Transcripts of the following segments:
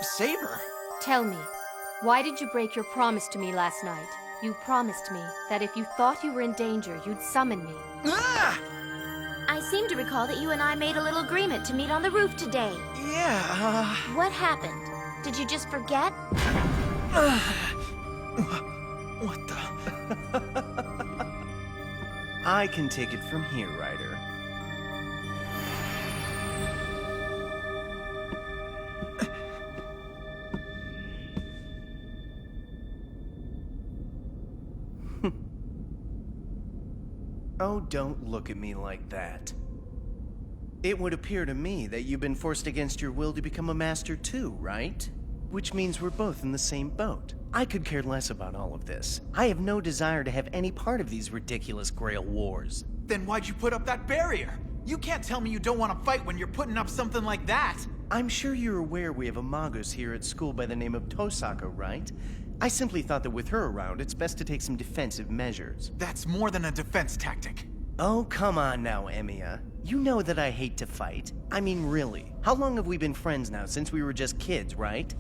Saber? Tell me, why did you break your promise to me last night? You promised me that if you thought you were in danger, you'd summon me. Ah! I seem to recall that you and I made a little agreement to meet on the roof today. Yeah, What happened? Did you just forget? what the? I can take it from here, Ryder. Oh, don't look at me like that. It would appear to me that you've been forced against your will to become a master too, right? Which means we're both in the same boat. I could care less about all of this. I have no desire to have any part of these ridiculous Grail wars. Then why'd you put up that barrier? You can't tell me you don't want to fight when you're putting up something like that. I'm sure you're aware we have a Magus here at school by the name of Tosaka, right? I simply thought that with her around, it's best to take some defensive measures. That's more than a defense tactic. Oh, come on now, Emiya. You know that I hate to fight. I mean, really. How long have we been friends now, since we were just kids, right?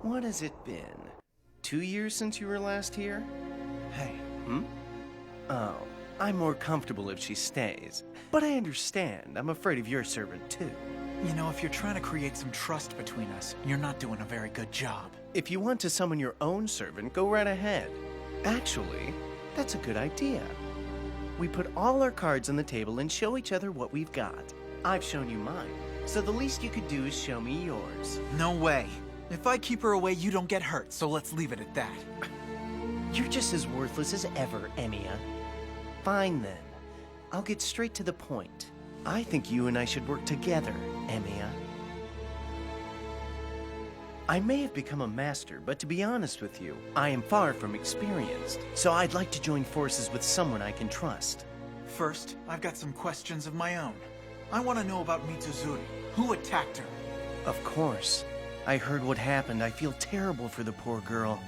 What has it been? 2 years since you were last here? Hey, Oh, I'm more comfortable if she stays. But I understand. I'm afraid of your servant, too. you know, if you're trying to create some trust between us, you're not doing a very good job. If you want to summon your own servant, go right ahead. Actually, that's a good idea. We put all our cards on the table and show each other what we've got. I've shown you mine, so the least you could do is show me yours. No way. If I keep her away, you don't get hurt, so let's leave it at that. You're just as worthless as ever, Emiya. Fine then. I'll get straight to the point. I think you and I should work together, Emiya. I may have become a master, but to be honest with you, I am far from experienced, so I'd like to join forces with someone I can trust. First, I've got some questions of my own. I want to know about Mitsuzuri. Who attacked her? Of course. I heard what happened. I feel terrible for the poor girl.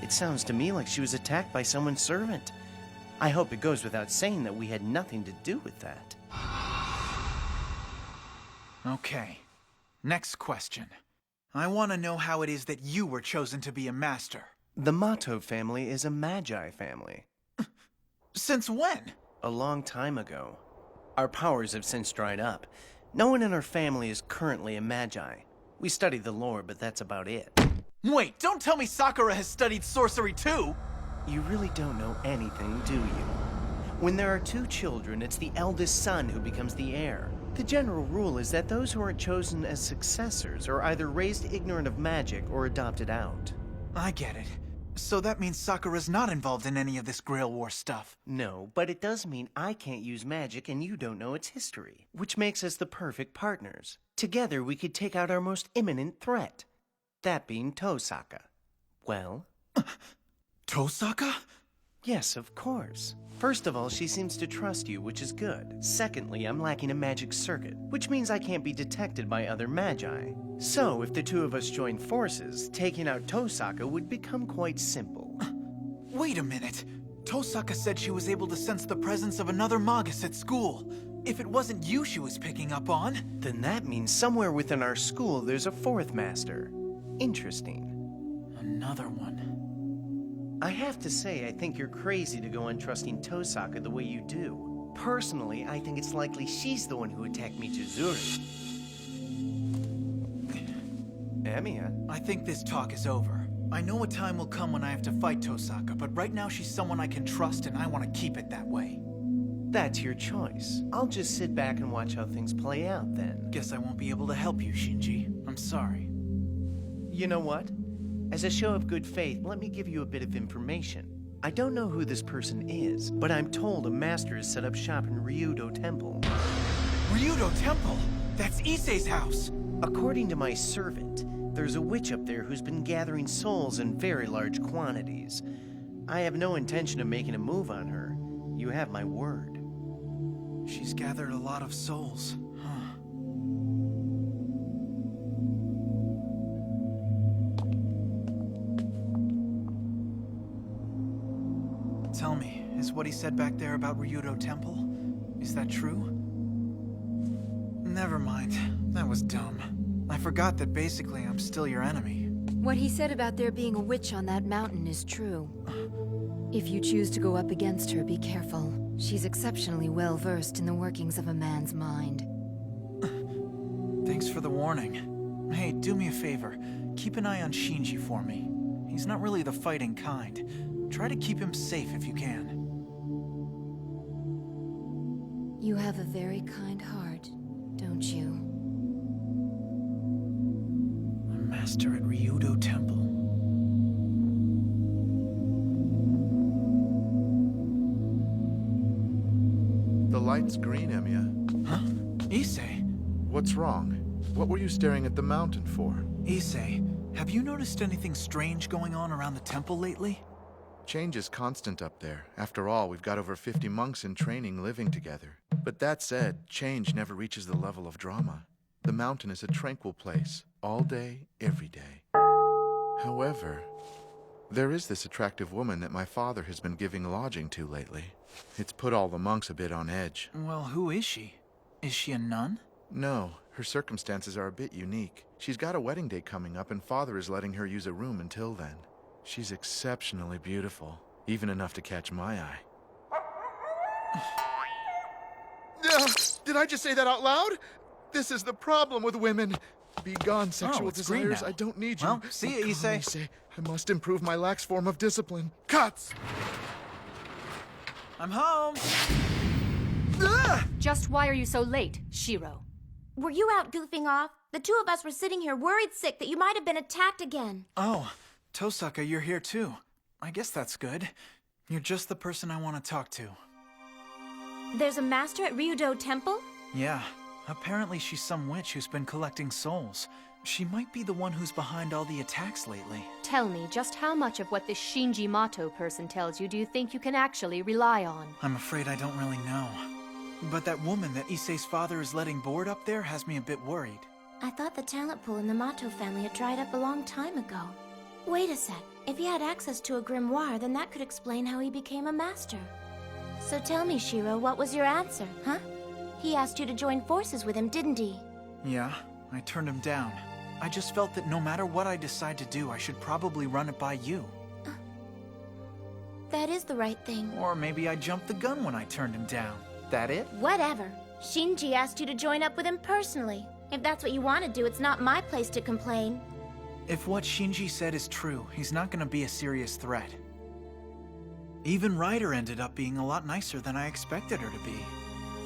It sounds to me like she was attacked by someone's servant. I hope it goes without saying that we had nothing to do with that. Okay. Next question. I want to know how it is that you were chosen to be a master. The Mato family is a Magi family. Since when? A long time ago. Our powers have since dried up. No one in our family is currently a Magi. We study the lore, but that's about it. Wait, don't tell me Sakura has studied sorcery too! You really don't know anything, do you? When there are two children, it's the eldest son who becomes the heir. The general rule is that those who aren't chosen as successors are either raised ignorant of magic or adopted out. I get it. So that means Sakura's not involved in any of this Grail War stuff. No, but it does mean I can't use magic and you don't know its history, which makes us the perfect partners. Together we could take out our most imminent threat, that being Tosaka. Well? Tosaka? Yes, of course. First of all, she seems to trust you, which is good. Secondly, I'm lacking a magic circuit, which means I can't be detected by other magi. So, if the two of us join forces, taking out Tosaka would become quite simple. Wait a minute. Tosaka said she was able to sense the presence of another Magus at school. If it wasn't you she was picking up on... Then that means somewhere within our school there's a fourth master. Interesting. Another one. I have to say, I think you're crazy to go on trusting Tosaka the way you do. Personally, I think it's likely she's the one who attacked Michizuri. Amiya? I think this talk is over. I know a time will come when I have to fight Tosaka, but right now she's someone I can trust and I want to keep it that way. That's your choice. I'll just sit back and watch how things play out then. Guess I won't be able to help you, Shinji. I'm sorry. You know what? As a show of good faith, let me give you a bit of information. I don't know who this person is, but I'm told a master has set up shop in Ryudo Temple. Ryudo Temple? That's Issei's house! According to my servant, there's a witch up there who's been gathering souls in very large quantities. I have no intention of making a move on her. You have my word. She's gathered a lot of souls. Tell me, is what he said back there about Ryudo Temple, is that true? Never mind. That was dumb. I forgot that basically I'm still your enemy. What he said about there being a witch on that mountain is true. If you choose to go up against her, be careful. She's exceptionally well versed in the workings of a man's mind. Thanks for the warning. Hey, do me a favor. Keep an eye on Shinji for me. He's not really the fighting kind. Try to keep him safe if you can. You have a very kind heart, don't you? A master at Ryudo Temple. The light's green, Emiya. Huh? Issei? What's wrong? What were you staring at the mountain for? Issei, have you noticed anything strange going on around the temple lately? Change is constant up there. After all, we've got over 50 monks in training living together. But that said, change never reaches the level of drama. The mountain is a tranquil place, all day, every day. However, there is this attractive woman that my father has been giving lodging to lately. It's put all the monks a bit on edge. Well, who is she? Is she a nun? No, her circumstances are a bit unique. She's got a wedding day coming up and father is letting her use a room until then. She's exceptionally beautiful, even enough to catch my eye. Did I just say that out loud? This is the problem with women. Be gone, sexual it's green desires. now. I don't need you. Well, see ya, Oh, come on, Issei. I must improve my lax form of discipline. Cuts! I'm home! Just why are you so late, Shiro? Were you out goofing off? The two of us were sitting here worried sick that you might have been attacked again. Oh, Tosaka, you're here too. I guess that's good. You're just the person I want to talk to. There's a master at Ryudo Temple? Yeah, apparently she's some witch who's been collecting souls. She might be the one who's behind all the attacks lately. Tell me, just how much of what this Shinji Mato person tells you do you think you can actually rely on? I'm afraid I don't really know. But that woman that Issei's father is letting board up there has me a bit worried. I thought the talent pool in the Mato family had dried up a long time ago. Wait a sec. If he had access to a grimoire, then that could explain how he became a master. So tell me, Shiro, what was your answer, huh? He asked you to join forces with him, didn't he? Yeah, I turned him down. I just felt that no matter what I decide to do, I should probably run it by you. That is the right thing. Or maybe I jumped the gun when I turned him down. That it? Whatever. Shinji asked you to join up with him personally. If that's what you want to do, it's not my place to complain. If what Shinji said is true, he's not gonna be a serious threat. Even Ryder ended up being a lot nicer than I expected her to be.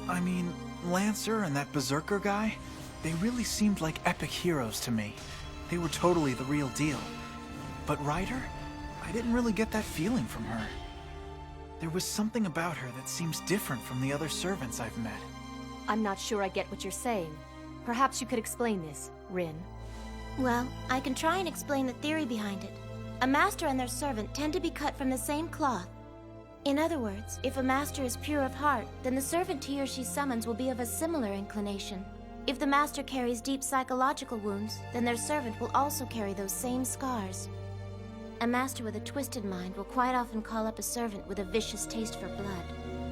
I mean, Lancer and that Berserker guy, they really seemed like epic heroes to me. They were totally the real deal. But Ryder, I didn't really get that feeling from her. There was something about her that seems different from the other servants I've met. I'm not sure I get what you're saying. Perhaps you could explain this, Rin. Well, I can try and explain the theory behind it. A master and their servant tend to be cut from the same cloth. In other words, if a master is pure of heart, then the servant he or she summons will be of a similar inclination. If the master carries deep psychological wounds, then their servant will also carry those same scars. A master with a twisted mind will quite often call up a servant with a vicious taste for blood.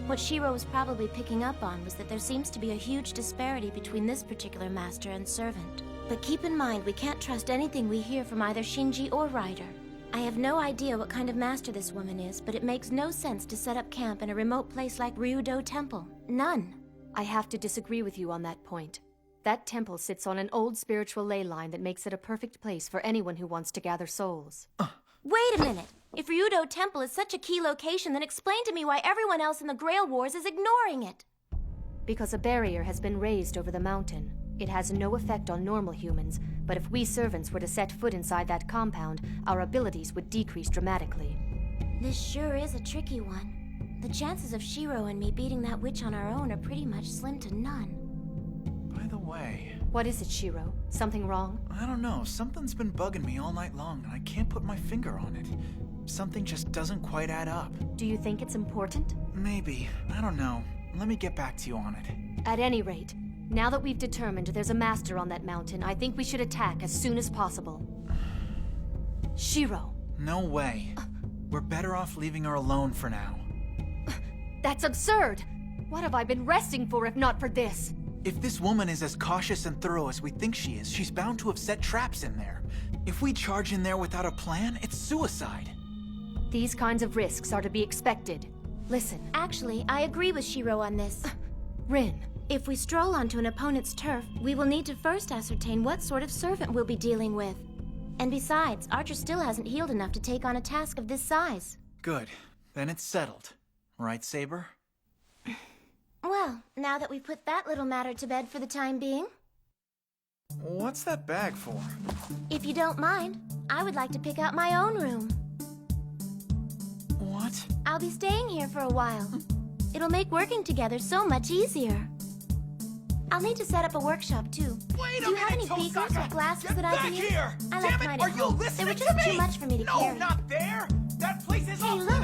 What Shiro was probably picking up on was that there seems to be a huge disparity between this particular master and servant. But keep in mind, we can't trust anything we hear from either Shinji or Ryder. I have no idea what kind of master this woman is, but it makes no sense to set up camp in a remote place like Ryudo Temple. None. I have to disagree with you on that point. That temple sits on an old spiritual ley line that makes it a perfect place for anyone who wants to gather souls. Wait a minute! If Ryudo Temple is such a key location, then explain to me why everyone else in the Grail Wars is ignoring it. Because a barrier has been raised over the mountain. It has no effect on normal humans, but if we servants were to set foot inside that compound, our abilities would decrease dramatically. This sure is a tricky one. The chances of Shiro and me beating that witch on our own are pretty much slim to none. By the way, What is it, Shiro? Something wrong? I don't know. Something's been bugging me all night long, and I can't put my finger on it. Something just doesn't quite add up. Do you think it's important? Maybe. I don't know. Let me get back to you on it. At any rate, now that we've determined there's a master on that mountain, I think we should attack as soon as possible. Shiro. No way. We're better off leaving her alone for now. That's absurd! What have I been resting for if not for this? If this woman is as cautious and thorough as we think she is, she's bound to have set traps in there. If we charge in there without a plan, it's suicide. These kinds of risks are to be expected. Listen, Actually, I agree with Shiro on this. Rin. If we stroll onto an opponent's turf, we will need to first ascertain what sort of servant we'll be dealing with. And besides, Archer still hasn't healed enough to take on a task of this size. Good. Then it's settled. Right, Saber? Well, now that we've put that little matter to bed for the time being, What's that bag for? if you don't mind, I would like to pick out my own room. What? I'll be staying here for a while. It'll make working together so much easier. I'll need to set up a workshop, too. Wait Do you have any beakers or glasses that I can use? here! I left mine at home. They were just too much for me to carry. not there! That place is Hey, look!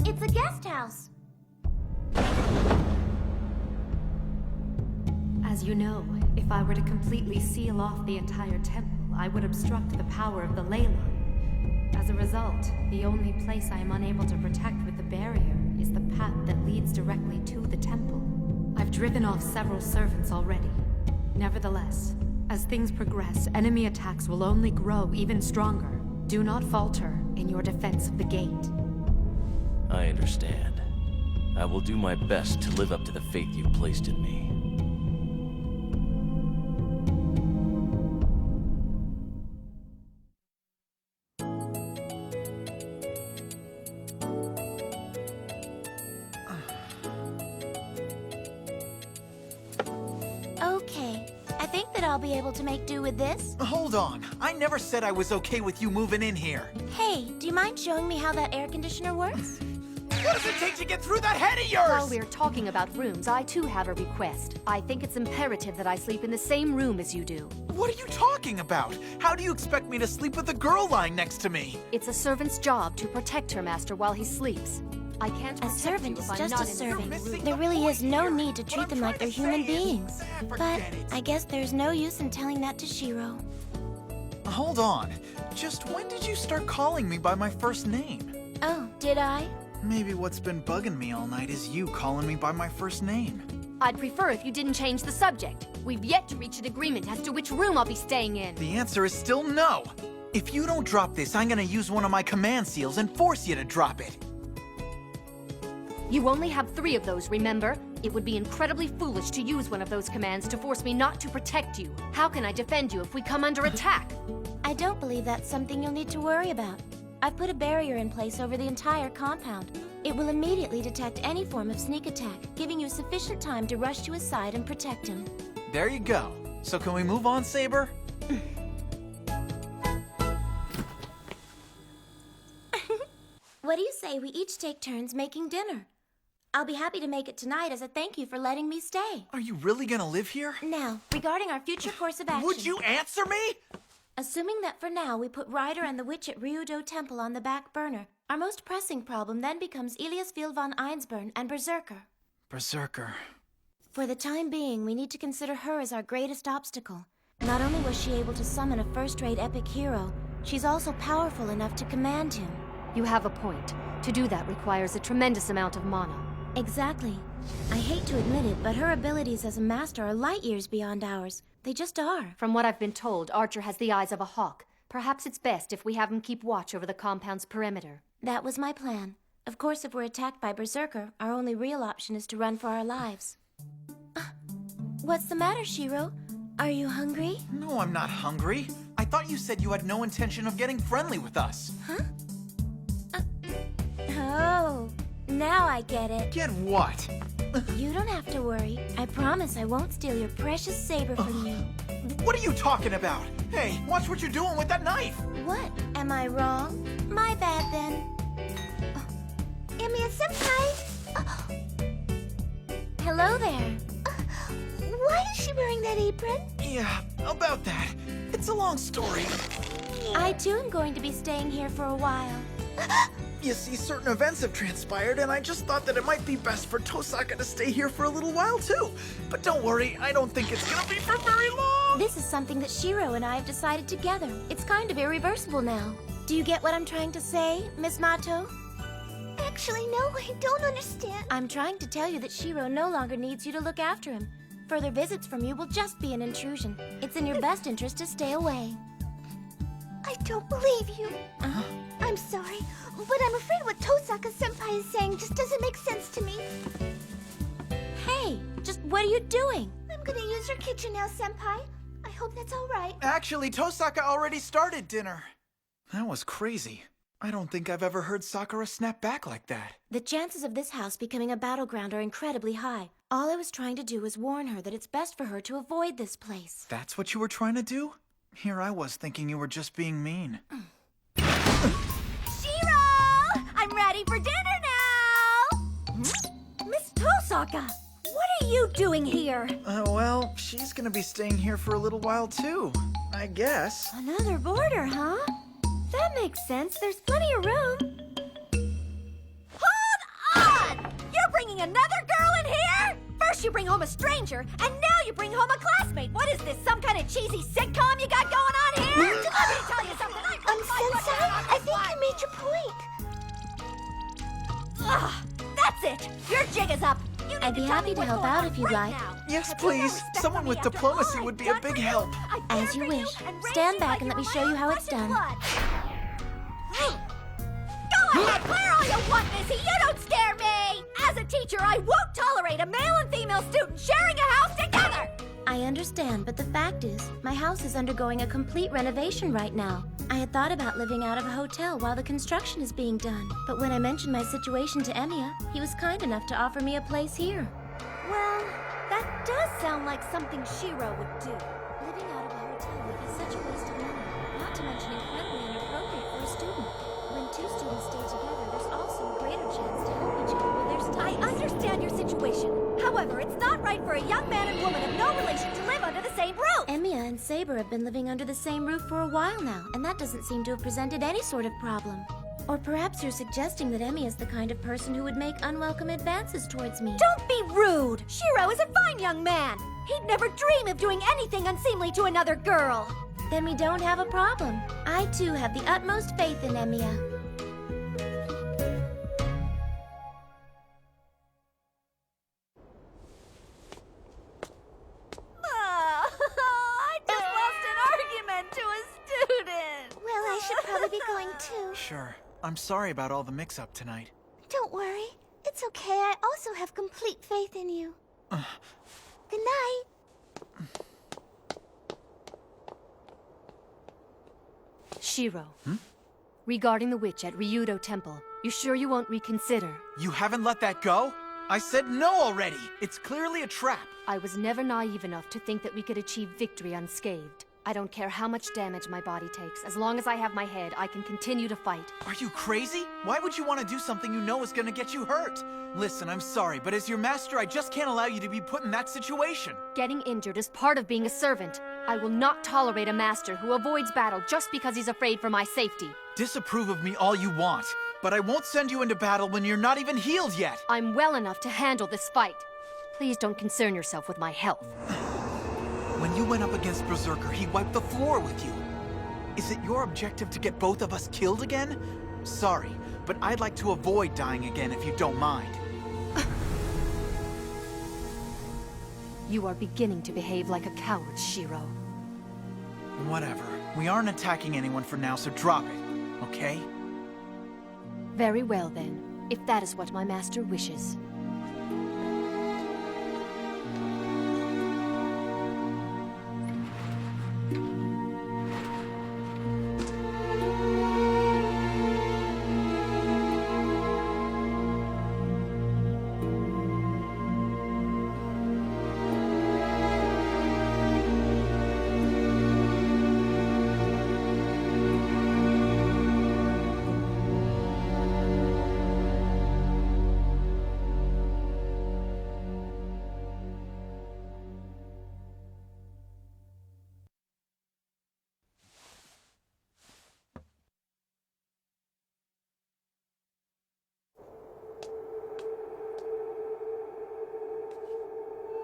It's a guest house. As you know, if I were to completely seal off the entire temple, I would obstruct the power of the ley line. As a result, the only place I am unable to protect with the barrier is the path that leads directly to the temple. I've driven off several servants already. Nevertheless, as things progress, enemy attacks will only grow even stronger. Do not falter in your defense of the gate. I understand. I will do my best to live up to the faith you've placed in me. Okay, I think that I'll be able to make do with this. Hold on. I never said I was okay with you moving in here. Hey, do you mind showing me how that air conditioner works? What does it take to get through that head of yours? While we're talking about rooms, I too have a request. I think it's imperative that I sleep in the same room as you do. What are you talking about? How do you expect me to sleep with a girl lying next to me? It's a servant's job to protect her master while he sleeps. I can't A protect servant you is if I'm just not a in the servant. missing There the really point is no here. need to What treat I'm them like they're trying to human say is, beings. But forget it. I guess there's no use in telling that to Shiro. Hold on. Just when did you start calling me by my first name? Oh, did I? Maybe what's been bugging me all night is you calling me by my first name. I'd prefer if you didn't change the subject. We've yet to reach an agreement as to which room I'll be staying in. The answer is still no. If you don't drop this, I'm gonna use one of my command seals and force you to drop it. You only have 3 of those, remember? It would be incredibly foolish to use one of those commands to force me not to protect you. How can I defend you if we come under attack? I don't believe that's something you'll need to worry about. I've put a barrier in place over the entire compound. It will immediately detect any form of sneak attack, giving you sufficient time to rush to his side and protect him. There you go. So can we move on, Saber? What do you say we each take turns making dinner? I'll be happy to make it tonight as a thank you for letting me stay. Are you really gonna live here? Now, regarding our future course of action... Would you answer me? Assuming that for now we put Ryder and the witch at Ryudo Temple on the back burner, our most pressing problem then becomes Eliasfield von Einsburn and Berserker. Berserker. For the time being, we need to consider her as our greatest obstacle. Not only was she able to summon a first-rate epic hero, she's also powerful enough to command him. You have a point. To do that requires a tremendous amount of mana. Exactly. I hate to admit it, but her abilities as a master are light years beyond ours. They just are. From what I've been told, Archer has the eyes of a hawk. Perhaps it's best if we have him keep watch over the compound's perimeter. That was my plan. Of course, if we're attacked by Berserker, our only real option is to run for our lives. What's the matter, Shiro? Are you hungry? No, I'm not hungry. I thought you said you had no intention of getting friendly with us. Huh? Oh, now I get it. Get what? You don't have to worry. I promise I won't steal your precious saber from you. What are you talking about? Hey, watch what you're doing with that knife. What? Am I wrong? My bad then. Emiya-senpai! Hello there. Why is she wearing that apron? Yeah, about that. It's a long story. I too am going to be staying here for a while. You see, certain events have transpired, and I just thought that it might be best for Tosaka to stay here for a little while, too. But don't worry, I don't think it's gonna be for very long. This is something that Shiro and I have decided together. It's kind of irreversible now. Do you get what I'm trying to say, Miss Mato? Actually, no, I don't understand. I'm trying to tell you that Shiro no longer needs you to look after him. Further visits from you will just be an intrusion. It's in your best interest to stay away. I don't believe you. I'm sorry, but I'm afraid what Tosaka-senpai is saying just doesn't make sense to me. Hey, just what are you doing? I'm gonna use your kitchen now, senpai. I hope that's all right. Actually, Tosaka already started dinner. That was crazy. I don't think I've ever heard Sakura snap back like that. The chances of this house becoming a battleground are incredibly high. All I was trying to do was warn her that it's best for her to avoid this place. That's what you were trying to do? Here I was thinking you were just being mean. Shiro! I'm ready for dinner now! Miss Tosaka! What are you doing here? Well, she's gonna be staying here for a little while too, I guess. Another boarder, huh? That makes sense. There's plenty of room. Hold on! You're bringing another girl in here? First you bring home a stranger, and now you bring home a classmate. What is this, some kind of cheesy sitcom you got going on here? Let me tell you something. Sensei, I think you made your point. Ugh, that's it. Your jig is up. You need I'd be to tell happy me to what's help going out on if you'd right like. now. Yes, Have you no please. respect Someone for with me after diplomacy all would be I've a done big for help. you? I As cared you for wish. and raised Stand you back like and let me you were show you my how own it's flesh and done. blood. Go ahead, clear all you want, Missy. You don't scare me. As a teacher, I won't tolerate a male and female student sharing a house together. I understand, but the fact is, my house is undergoing a complete renovation right now. I had thought about living out of a hotel while the construction is being done. But when I mentioned my situation to Emiya, he was kind enough to offer me a place here. Well, that does sound like something Shiro would do. Living out of a hotel would be such a waste of money, not to mention incredibly inappropriate for a student. When two students stay together, there's also a greater chance to help each other with their studies. I understand your situation. However, it's not right for a young man and woman of no relation to live under the same roof. Emiya and Saber have been living under the same roof for a while now, and that doesn't seem to have presented any sort of problem. Or perhaps you're suggesting that Emiya is the kind of person who would make unwelcome advances towards me. Don't be rude. Shiro is a fine young man. He'd never dream of doing anything unseemly to another girl. Then we don't have a problem. I too have the utmost faith in Emiya. I just lost an argument to a student. Well, I should probably be going too. Sure. I'm sorry about all the mix-up tonight. Don't worry. It's okay. I also have complete faith in you. Good night. Shiro. Regarding the witch at Ryudo Temple, you sure you won't reconsider? You haven't let that go? I said no already! It's clearly a trap! I was never naive enough to think that we could achieve victory unscathed. I don't care how much damage my body takes. As long as I have my head, I can continue to fight. Are you crazy? Why would you want to do something you know is gonna get you hurt? Listen, I'm sorry, but as your master, I just can't allow you to be put in that situation. Getting injured is part of being a servant. I will not tolerate a master who avoids battle just because he's afraid for my safety. Disapprove of me all you want, but I won't send you into battle when you're not even healed yet. I'm well enough to handle this fight. Please don't concern yourself with my health. When you went up against Berserker, he wiped the floor with you. Is it your objective to get both of us killed again? Sorry, but I'd like to avoid dying again if you don't mind. You are beginning to behave like a coward, Shiro. Whatever. We aren't attacking anyone for now, so drop it, okay? Very well then, if that is what my master wishes.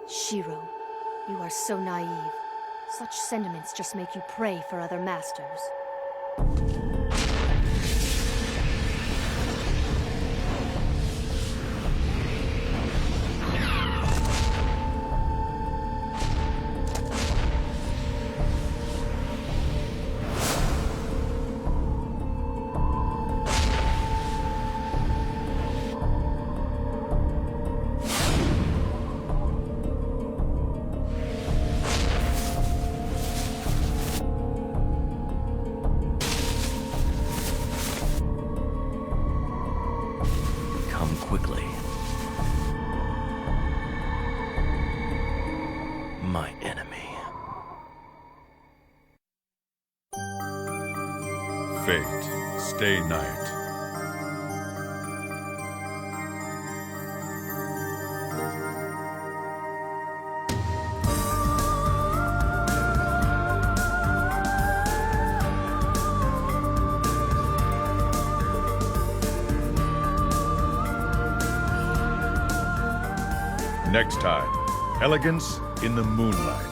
Shiro, you are so naive. Such sentiments just make you pray for other masters. Quickly. My enemy. Fate, stay night. Next time, Elegance in the Moonlight.